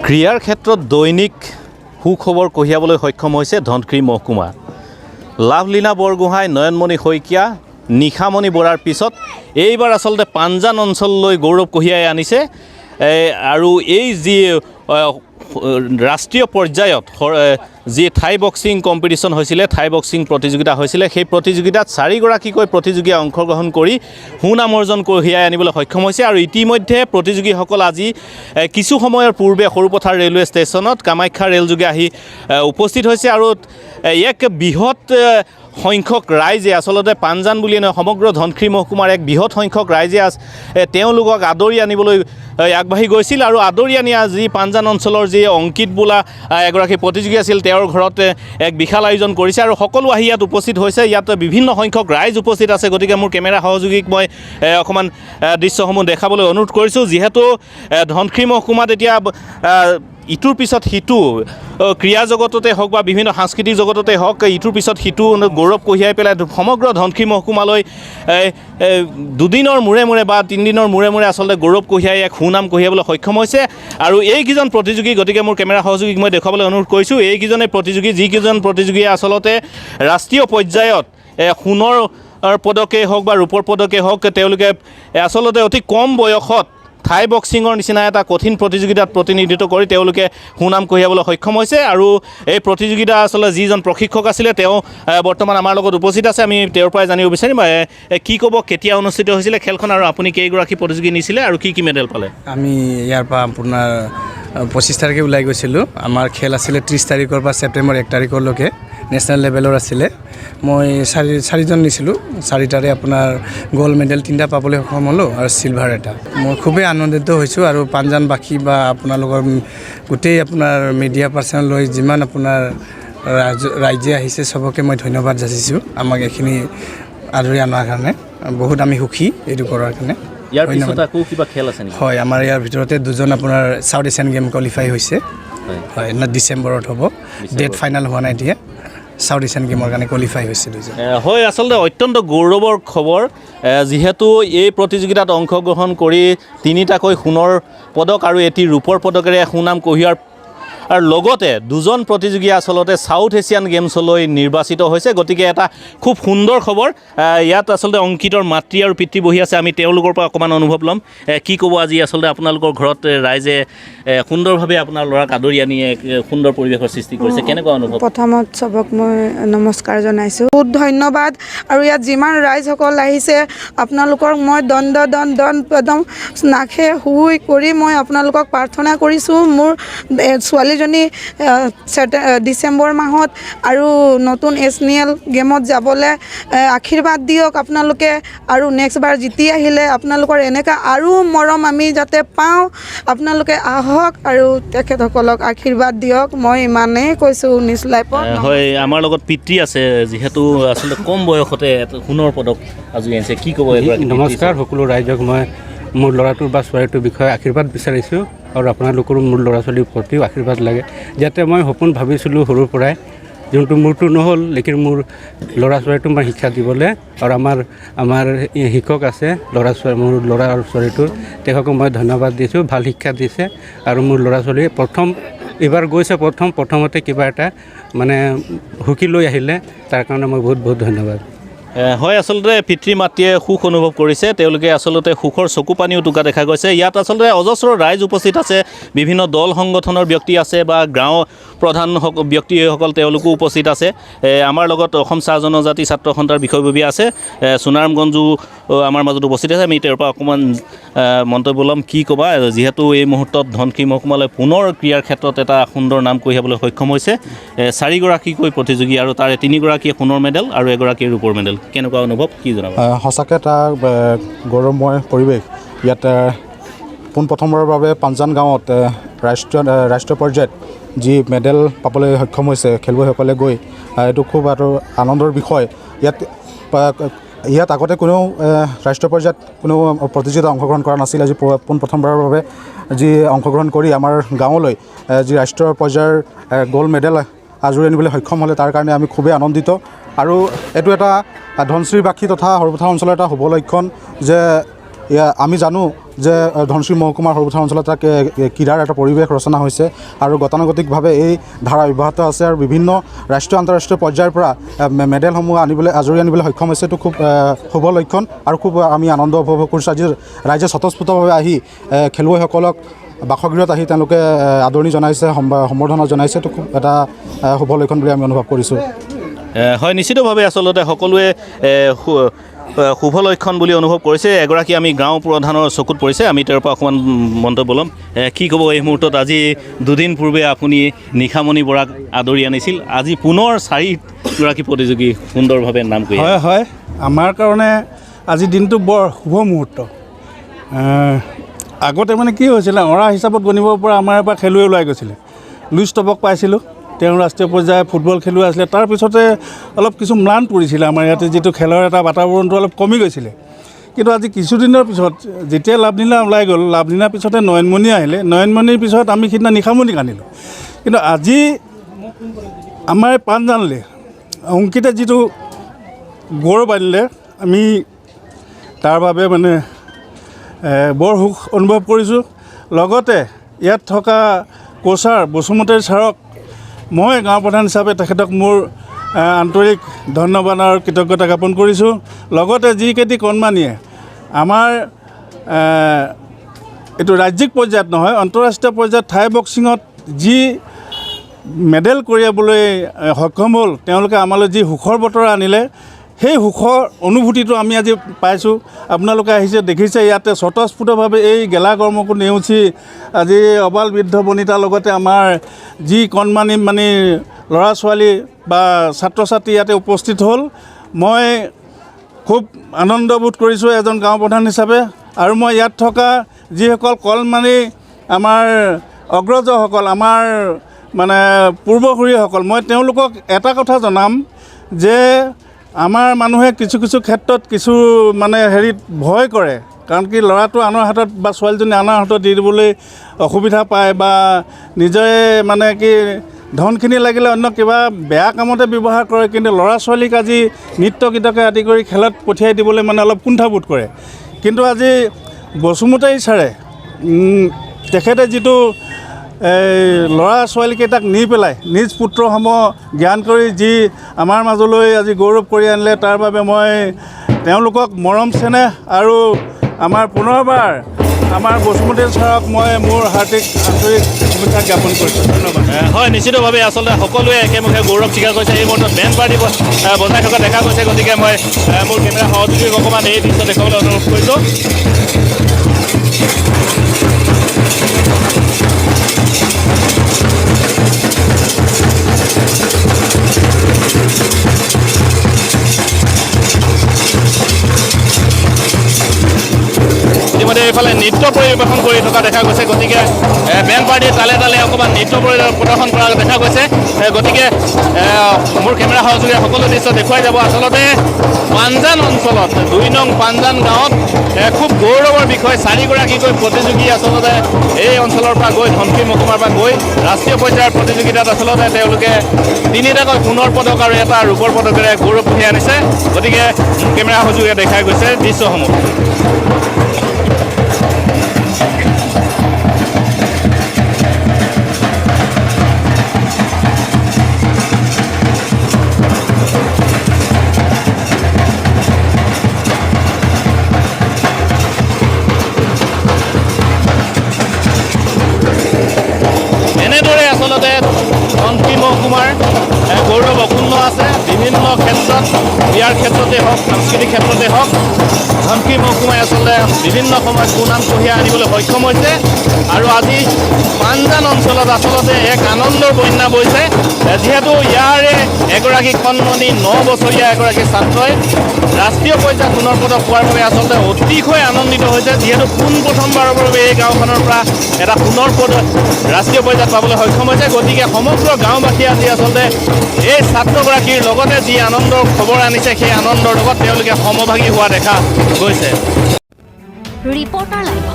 ক্ৰীড়াৰ ক্ষেত্ৰত দৈনিক সুখবৰ কঢ়িয়াবলৈ সক্ষম হৈছে ধনশিৰি মহকুমা। লাভলীনা বৰগোহাঁই, নয়নমণি শইকীয়া, নিশামণি বৰাৰ পিছত এইবাৰ আচলতে পাঞ্জান অঞ্চললৈ গৌৰৱ কঢ়িয়াই আনিছে। আৰু এই যি ৰাষ্ট্ৰীয় পৰ্যায়ত যি থাই বক্সিং কম্পিটিশ্যন হৈছিলে, থাই বক্সিং প্ৰতিযোগিতা হৈছিলে, সেই প্ৰতিযোগিতাত 4গৰাকীকৈ প্ৰতিযোগীয়ে অংশগ্ৰহণ কৰি সুনাম অৰ্জন কঢ়িয়াই আনিবলৈ সক্ষম হৈছে। আৰু ইতিমধ্যে প্ৰতিযোগীসকল আজি কিছু সময়ৰ পূৰ্বে সৰুপথাৰ ৰেলৱে ষ্টেচনত কামাখ্যা ৰেলযোগে আহি উপস্থিত হৈছে। আৰু এক বৃহৎ সংখ্যক ৰাইজে আচলতে পাঞ্জান বুলিয়ে নহয়, সমগ্ৰ ধনশিৰি মহকুমাৰ এক বৃহৎ সংখ্যক ৰাইজে তেওঁলোকক আদৰি আনিবলৈ আগবাঢ়ি গৈছিল। আৰু আদৰি আনি আজি পাঞ্জান অঞ্চলৰ যি অংকিত বোলা এগৰাকী প্ৰতিযোগী আছিল, তেওঁৰ ঘৰত এক বিশাল আয়োজন কৰিছে আৰু সকলো আহি ইয়াত উপস্থিত হৈছে। ইয়াত বিভিন্ন সংখ্যক ৰাইজ উপস্থিত আছে। গতিকে মোৰ কেমেৰা সহযোগীক মই অকণমান দৃশ্যসমূহ দেখাবলৈ অনুৰোধ কৰিছোঁ। যিহেতু ধনশিৰি মহকুমাত এতিয়া ইটোৰ পিছত সিটো ক্ৰীড়া জগততে হওক বা বিভিন্ন সাংস্কৃতিক জগততে হওক, ইটোৰ পিছত সিটো গৌৰৱ কঢ়িয়াই পেলাই সমগ্ৰ ধনশিৰি মহকুমালৈ দুদিনৰ মূৰে মূৰে বা 3 দিনৰ মূৰে মূৰে আচলতে গৌৰৱ কঢ়িয়াই এক সুনাম কঢ়িয়াবলৈ সক্ষম হৈছে। আৰু এইকেইজন প্ৰতিযোগী, গতিকে মোৰ কেমেৰা সহযোগীক মই দেখুৱাবলৈ অনুৰোধ কৰিছোঁ, এইকেইজনে প্ৰতিযোগী, যিকেইজন প্ৰতিযোগীয়ে আচলতে ৰাষ্ট্ৰীয় পৰ্যায়ত সোণৰ পদকেই হওক বা ৰূপৰ পদকেই হওক, তেওঁলোকে আচলতে অতি কম বয়সত থাই বক্সিঙৰ নিচিনা এটা কঠিন প্ৰতিযোগিতাত প্ৰতিনিধিত্ব কৰি তেওঁলোকে সুনাম কঢ়িয়াবলৈ সক্ষম হৈছে। আৰু এই প্ৰতিযোগিতা আচলতে যিজন প্ৰশিক্ষক আছিলে, তেওঁ বৰ্তমান আমাৰ লগত উপস্থিত আছে। আমি তেওঁৰ পৰাই জানিব বিচাৰিম কি ক'ব, কেতিয়া অনুষ্ঠিত হৈছিলে খেলখন, আৰু আপুনি কেইগৰাকী প্ৰতিযোগী নিছিলে আৰু কি কি মেডেল পালে? আমি ইয়াৰ পৰা আপোনাৰ 25 তাৰিখে ওলাই গৈছিলোঁ। আমাৰ খেল আছিলে 30 তাৰিখৰ পৰা ছেপ্টেম্বৰ 1 তাৰিখলৈকে, নেশ্যনেল লেভেলৰ আছিলে। মই চাৰিজন নিছিলোঁ, 4টাৰে আপোনাৰ গ'ল্ড মেডেল 3টা পাবলৈ সক্ষম হ'লোঁ আৰু চিলভাৰ এটা। মই খুবেই আনন্দিত হৈছোঁ। আৰু পাঞ্জানবাসী বা আপোনালোকৰ গোটেই আপোনাৰ মিডিয়া পাৰ্চন লৈ যিমান আপোনাৰ ৰাইজে আহিছে, চবকে মই ধন্যবাদ যাচিছোঁ আমাক এইখিনি আদৰি অনাৰ কাৰণে। বহুত আমি সুখী এইটো কৰাৰ কাৰণে। ইয়াৰ পিছত আকৌ কিবা খেল আছে নেকি? হয়, আমাৰ ইয়াৰ ভিতৰতে 2জন আপোনাৰ চাউথ এছিয়ান গেম কোৱালিফাই হৈছে। হয়, ডিচেম্বৰত হ'ব, ডেট ফাইনেল হোৱা নাই এতিয়া। চাউথ এছিয়ান গেমৰ কাৰণে কোৱালিফাই হৈছে 2জন। হয়, আচলতে অত্যন্ত গৌৰৱৰ খবৰ। যিহেতু এই প্ৰতিযোগিতাত অংশগ্ৰহণ কৰি 3টাকৈ সোণৰ পদক আৰু এটি ৰূপৰ পদকেৰে সুনাম কঢ়িয়াৰ আৰু লগতে 2জন প্ৰতিযোগী আচলতে চাউথ এছিয়ান গেমছলৈ নিৰ্বাচিত হৈছে। গতিকে এটা খুব সুন্দৰ খবৰ। ইয়াত আচলতে অংকিতৰ মাতৃ আৰু পিতৃ বহি আছে, আমি তেওঁলোকৰ পৰা অকণমান অনুভৱ ল'ম। কি ক'ব, আজি আচলতে আপোনালোকৰ ঘৰত ৰাইজে সুন্দৰভাৱে আপোনাৰ ল'ৰাক আদৰি আনি এক সুন্দৰ পৰিৱেশৰ সৃষ্টি কৰিছে, কেনেকুৱা অনুভৱ? প্ৰথমত চবক মই নমস্কাৰ জনাইছোঁ, বহুত ধন্যবাদ। আৰু ইয়াত যিমান ৰাইজসকল আহিছে, আপোনালোকক মই দণ্ডপদম নাখে শুই কৰি মই আপোনালোকক প্ৰাৰ্থনা কৰিছোঁ। মোৰ ছোৱালীজনী ডিচেম্বৰ মাহত আৰু নতুন নেশ্যনেল গেমত যাবলৈ আশীৰ্বাদ দিয়ক আপোনালোকে। আৰু নেক্সটবাৰ জিতি আহিলে আপোনালোকৰ এনেকুৱা আৰু মৰম আমি যাতে পাওঁ। আপোনালোকে আহক আৰু তেখেতসকলক আশীৰ্বাদ দিয়ক, মই ইমানেই কৈছোঁ নিজ লাইফত। হয়, আমাৰ লগত পিতৃ আছে, যিহেতু আচলতে কম বয়সতে সোণৰ পদক আজৰি আনিছে, কি ক'ব? নমস্কাৰ সকলো ৰাইজক। মই মোৰ ল'ৰাটোৰ বা ছোৱালীটোৰ বিষয়ে আশীৰ্বাদ বিচাৰিছোঁ, আৰু আপোনালোকৰো মোৰ ল'ৰা ছোৱালীৰ প্ৰতিও আশীৰ্বাদ লাগে, যাতে মই সপোন ভাবিছিলোঁ সৰুৰ পৰাই, যোনটো মোৰটো নহ'ল, লেকিন মোৰ ল'ৰা ছোৱালীটো মই শিক্ষা দিবলৈ। আৰু আমাৰ শিক্ষক আছে মোৰ ল'ৰা আৰু ছোৱালীটোৰ, তেওঁক মই ধন্যবাদ দিছোঁ, ভাল শিক্ষা দিছে। আৰু মোৰ ল'ৰা ছোৱালীয়ে এইবাৰ গৈছে প্ৰথমতে কিবা এটা মানে সুখী লৈ আহিলে, তাৰ কাৰণে মই বহুত বহুত ধন্যবাদ। হয়, আচলতে পিতৃ মাতৃয়ে সুখ অনুভৱ কৰিছে, তেওঁলোকে আচলতে সুখৰ চকু পানীও টোকা দেখা গৈছে। ইয়াত আচলতে অজস্ৰ ৰাইজ উপস্থিত আছে, বিভিন্ন দল সংগঠনৰ ব্যক্তি আছে বা গাঁও প্ৰধান ব্যক্তিসকল তেওঁলোকো উপস্থিত আছে। আমাৰ লগত অসম চাহ জনজাতি ছাত্ৰ সন্থাৰ বিষয়ববীয়া আছে, সোণাৰাম গঞ্জু আমাৰ মাজত উপস্থিত আছে। আমি তেওঁৰ পৰা অকণমান মন্তব্য ল'ম। কি ক'বা, যিহেতু এই মুহূৰ্তত ধনশিৰি মহকুমালৈ পুনৰ ক্ৰীড়াৰ ক্ষেত্ৰত এটা সুন্দৰ নাম কঢ়িয়াবলৈ সক্ষম হৈছে, 4গৰাকীকৈ প্ৰতিযোগী আৰু তাৰে 3গৰাকীয়ে সোণৰ মেডেল আৰু 1গৰাকীয়ে ৰূপৰ মেডেল, কেনেকুৱা অনুভৱ, কি জনাব? সঁচাকৈ এটা গৌৰৱময় পৰিৱেশ। ইয়াত পোনপ্ৰথমবাৰৰ বাবে পাঞ্জান গাঁৱত ৰাষ্ট্ৰীয় পৰ্যায়ত যি মেডেল পাবলৈ সক্ষম হৈছে খেলুৱৈসকলে গৈ, এইটো খুব আৰু আনন্দৰ বিষয়। ইয়াত আগতে কোনেও ৰাষ্ট্ৰীয় পৰ্যায়ত কোনো প্ৰতিযোগিতাত অংশগ্ৰহণ কৰা নাছিল। আজি পোনপ্ৰথমবাৰৰ বাবে যি অংশগ্ৰহণ কৰি আমাৰ গাঁৱলৈ যি ৰাষ্ট্ৰীয় পৰ্যায়ৰ গ'ল্ড মেডেল আজৰি আনিবলৈ সক্ষম হ'লে, তাৰ কাৰণে আমি খুবেই আনন্দিত। আৰু এইটো এটা ধনশিৰিবাসী তথা সৰুপথাৰ অঞ্চলৰ এটা শুভ লক্ষণ যে আমি জানো যে ধনশিৰি মহকুমাৰ সৰুপথাৰ অঞ্চলত এটা ক্ৰীড়াৰ এটা পৰিৱেশ ৰচনা হৈছে আৰু গতানুগতিকভাৱে এই ধাৰা অব্যাহত আছে আৰু বিভিন্ন ৰাষ্ট্ৰীয় আন্তঃৰাষ্ট্ৰীয় পৰ্যায়ৰ পৰা মেডেলসমূহ আজৰি আনিবলৈ সক্ষম হৈছে। এইটো খুব শুভ লক্ষণ আৰু খুব আমি আনন্দ উপভোগ কৰিছোঁ। আজি ৰাইজে স্বতঃস্ফূৰ্তভাৱে আহি খেলুৱৈসকলক বাসগৃহত আহি তেওঁলোকে আদৰণি জনাইছে, সম্বৰ্ধনা জনাইছে। এইটো খুব এটা শুভ লক্ষণ বুলি আমি অনুভৱ কৰিছোঁ। হয়, নিশ্চিতভাৱে আচলতে সকলোৱে শুভ লক্ষণ বুলি অনুভৱ কৰিছে। এগৰাকী আমি গাঁও প্ৰধানৰ চকুত পৰিছে, আমি তেওঁৰ পৰা অকণমান মন্তব্য ল'ম। কি ক'ব এই মুহূৰ্তত? আজি দুদিন পূৰ্বে আপুনি নিশামণি বৰাক আদৰি আনিছিল, আজি পুনৰ 4গৰাকী প্ৰতিযোগী সুন্দৰভাৱে নাম কৰি। হয়, আমাৰ কাৰণে আজি দিনটো বৰ শুভ মুহূৰ্ত। আগতে মানে কি হৈছিলে, অঁৰা হিচাপত গণিব পৰা আমাৰ এবাৰ খেলুৱৈ ওলাই গৈছিলে। লুইচ টপক পাইছিলোঁ, তেওঁ ৰাষ্ট্ৰীয় পৰ্যায়ৰ ফুটবল খেলুৱৈ আছিলে। তাৰপিছতে অলপ কিছু ম্লান পৰিছিলে আমাৰ ইয়াতে, যিটো খেলৰ এটা বাতাবৰণটো অলপ কমি গৈছিলে। কিন্তু আজি কিছুদিনৰ পিছত যেতিয়া লাভলীনা ওলাই গ'ল, লাভলীনাৰ পিছতে নয়নমণি আহিলে, নয়নমণিৰ পিছত আমি সিদিনা নিশামণিক আনিলোঁ। কিন্তু আজি আমাৰ পাঁচজনলৈ অংকিতে যিটো গৌৰৱ আনিলে, আমি তাৰ বাবে মানে বৰ সুখ অনুভৱ কৰিছোঁ। লগতে ইয়াত থকা কোচাৰ বসুমতাৰী ছাৰক মই গাঁও প্ৰধান হিচাপে তেখেতক মোৰ আন্তৰিক ধন্যবাদ আৰু কৃতজ্ঞতা জ্ঞাপন কৰিছোঁ। লগতে যিকেইটি কণমানিয়ে আমাৰ এইটো ৰাজ্যিক পৰ্যায়ত নহয়, আন্তঃৰাষ্ট্ৰীয় পৰ্যায়ত থাই বক্সিঙত যি মেডেল কঢ়িয়াবলৈ সক্ষম হ'ল, তেওঁলোকে আমালৈ যি সুখৰ বতৰা আনিলে, সেই সুখৰ অনুভূতিটো আমি আজি পাইছোঁ। আপোনালোকে আহিছে, দেখিছে, ইয়াতে স্বতঃস্ফূৰ্তভাৱে এই গেলা কৰ্মকো নেওচি আজি অবাল বৃদ্ধ বনিতাৰ লগতে আমাৰ যি কণমানি মানে ল'ৰা ছোৱালী বা ছাত্ৰ ছাত্ৰী ইয়াতে উপস্থিত হ'ল। মই খুব আনন্দবোধ কৰিছোঁ এজন গাঁও প্ৰধান হিচাপে। আৰু মই ইয়াত থকা যিসকল কণমানি আমাৰ অগ্ৰজসকল, আমাৰ মানে পূৰ্বসূৰীসকল, মই তেওঁলোকক এটা কথা জনাম যে আমাৰ মানুহে কিছু ক্ষেত্ৰত কিছু মানে হেৰিত ভয় কৰে। কাৰণ কি, ল'ৰাটো আনৰ হাতত বা ছোৱালীজনী আনৰ হাতত দি দিবলৈ অসুবিধা পায় বা নিজে মানে কি ধনখিনি লাগিলে অন্য কিবা বেয়া কামতে ব্যৱহাৰ কৰে। কিন্তু ল'ৰা ছোৱালীক আজি নৃত্য গীতকে আদি কৰি খেলত পঠিয়াই দিবলৈ মানে অলপ কুণ্ঠাবোধ কৰে। কিন্তু আজি বসুমতাৰী ছাৰে তেখেতে যিটো ল'ৰা ছোৱালীকেইটাক নি পেলাই নিজ পুত্ৰসমূহ জ্ঞান কৰি যি আমাৰ মাজলৈ আজি গৌৰৱ কৰি আনিলে, তাৰ বাবে মই তেওঁলোকক মৰম চেনেহ আৰু আমাৰ পুনৰবাৰ আমাৰ বসুমতাৰী ছাৰক মই মোৰ হাৰ্দিক আন্তৰিক শুভেচ্ছা জ্ঞাপন কৰিছোঁ। ধন্যবাদ। হয়, নিশ্চিতভাৱে আচলতে সকলোৱে একেমুখে গৌৰৱ স্বীকাৰ কৰিছে। এই মুহূৰ্তত বেণ্ড পাৰ্টি বজাই থকা দেখা গৈছে। গতিকে মই মোৰ কেমেৰা সহযোগীক অকণমান এই দৃশ্য দেখুৱাবলৈ অনুৰোধ কৰিছোঁ। ইতিমধ্যে এইফালে নৃত্য পৰিৱেশন কৰি থকা দেখা গৈছে। গতিকে বেণ্ড পাৰ্টিৰ তালে তালে অকণমান নৃত্য প্ৰদৰ্শন কৰা দেখা গৈছে। গতিকে মোৰ কেমেৰা সহযোগীয়ে সকলো দৃশ্য দেখুৱাই যাব। আচলতে পাঞ্জান অঞ্চলত 2 নং পাঞ্জান গাঁৱত খুব গৌৰৱৰ বিষয়, 4গৰাকীকৈ প্ৰতিযোগী আচলতে এই অঞ্চলৰ পৰা গৈ ধনশিৰি মহকুমাৰ পৰা গৈ ৰাষ্ট্ৰীয় পৰ্যায়ৰ প্ৰতিযোগিতাত আচলতে তেওঁলোকে 3টাকৈ সোণৰ পদক আৰু এটা ৰূপৰ পদকেৰে গৌৰৱ কঢ়িয়াই আনিছে। গতিকে কেমেৰা সহযোগীয়ে দেখাই গৈছে দৃশ্যসমূহ। এনেদৰে আচলতে ধনশিৰি মহকুমাৰ গৌৰৱ অক্ষুণ্ণ আছে। বিভিন্ন ক্ষেত্ৰত, ক্ৰীড়াৰ ক্ষেত্ৰতে হওক, সাংস্কৃতিক ক্ষেত্ৰতে হওক, ধনশিৰি মহকুমাই আচলতে বিভিন্ন সময়ত সুনাম কঢ়িয়াই আনিবলৈ সক্ষম হৈছে। আৰু আজি পাঞ্জান অঞ্চলত আচলতে এক আনন্দৰ বন্যা বৈছে, যিহেতু ইয়াৰে এগৰাকী কণমানি 9 বছৰীয়া এগৰাকী ছাত্ৰই ৰাষ্ট্ৰীয় পৰ্যায়ত সোণৰ পদক পোৱাৰ বাবে আচলতে অতিশয় আনন্দিত হৈছে। যিহেতু পোনপ্ৰথমবাৰৰ বাবে এই গাঁওখনৰ পৰা এটা সোণৰ পদক ৰাষ্ট্ৰীয় পৰ্যায়ত পাবলৈ সক্ষম হৈছে। গতিকে সমগ্ৰ গাঁওবাসী আজি আচলতে এই ছাত্ৰগৰাকীৰ লগতে যি আনন্দৰ খবৰ আনিছে, সেই আনন্দৰ লগত তেওঁলোকে সমভাগী হোৱা দেখা গৈছে। Reporter live